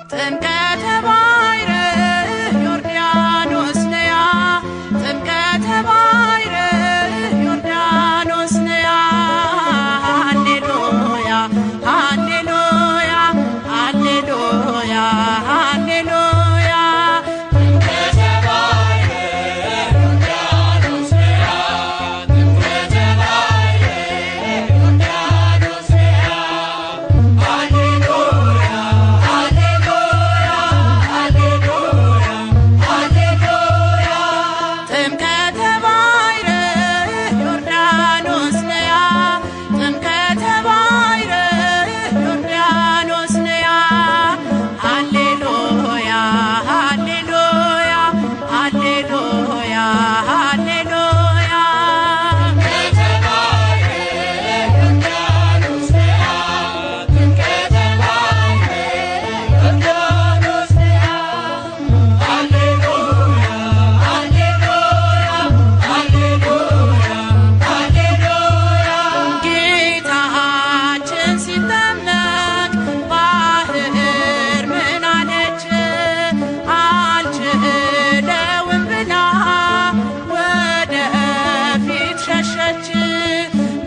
ጥምቀተ ባሕረ ዮርዳኖስ ነያ ጥምቀተ ባሕረ ዮርዳኖስ ነያ ሃሌሉያ ሃሌሉያ ሃሌሉያ ሃሌሉያ ጥምቀተ ባሕረ ዮርዳኖስ ነያ ጥምቀተ ባሕረ ዮርዳኖስ ነያ ሃሌሉያ ሃሌሉያ ሃሌሉያ ሃሌሉያ ጥምቀተ ባሕረ ዮርዳኖስ ነያ ጥምቀተ ባሕረ ዮርዳኖስ ነያ ሃሌሉያ ሃሌሉያ ሃሌሉያ ሃሌሉያ ጥምቀተ ባሕረ ዮርዳኖስ ነያ ጥምቀተ ባሕረ ዮርዳኖስ ነያ ሃሌሉያ ሃሌሉያ ሃሌሉያ ሃሌሉያ ጌታችን ሲጠመቅ ባሕር ምን አለች? አልችለውም ብላ ወደ ፊት ሸሸች።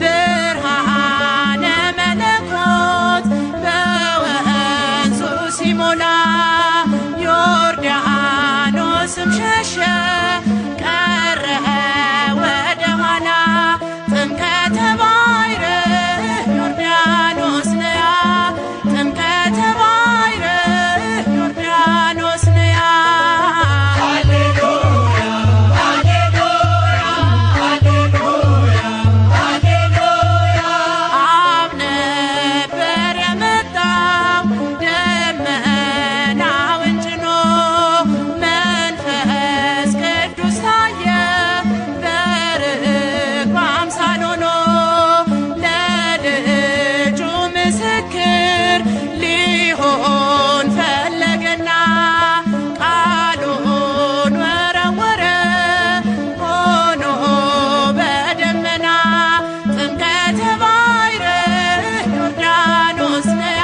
ብርሃነ መለኮት በወንዙ ሲሞላ ዮርዳኖስም ሸሸ ቀረ ወደ ኋላ። ጥምቀተ ባሕረ ዮርዳኖስ ነያ ጥምቀተ ባሕረ ዮርዳኖስ ነያ ሃሌሉያ ሃሌሉያ ሃሌሉያ ሃሌሉያ አብ ነበር የመጣው ደመናውን ጭኖ መንፈስ ቅዱስ ታየ በርግብ አምሳል ሆኖ ለልጁ ምስክር ሊሆን ፈለገና ቃሉን ወረወረ ሆኖ በደመና። ጥምቀተ ባሕረ ዮርዳኖስ ነያ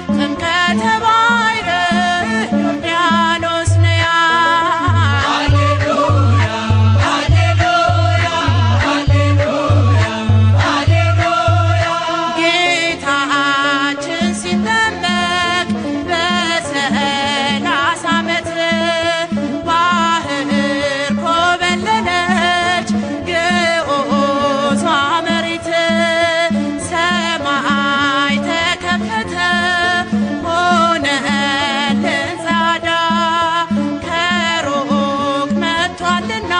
ጥምቀተ ባሕረ ዮርዳኖስ ነያ ሃሌሉያ ሃሌሉያ ሃሌሉያ ሃሌሉያ ጌታችን ሲጠመቅ በ30 ዓመት ባሕር ኮበለለች ግዑዟ መሬት። ሰማይ ተከፈተ ሆነልን ጸዳ ከሩቅ መጥቷልና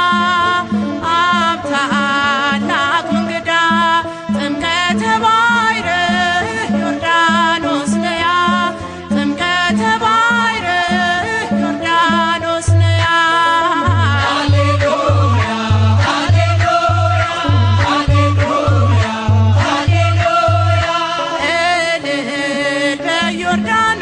አብ ታላቁ እንግዳ። ጥምቀተ ባሕረ ዮርዳኖስ ነያ ጥምቀተ ባሕረ ዮርዳኖስ ነያ ሃሌሉያ ሃሌሉያ ሃሌሉያ ሃሌሉያ እልል በዮርዳኖስ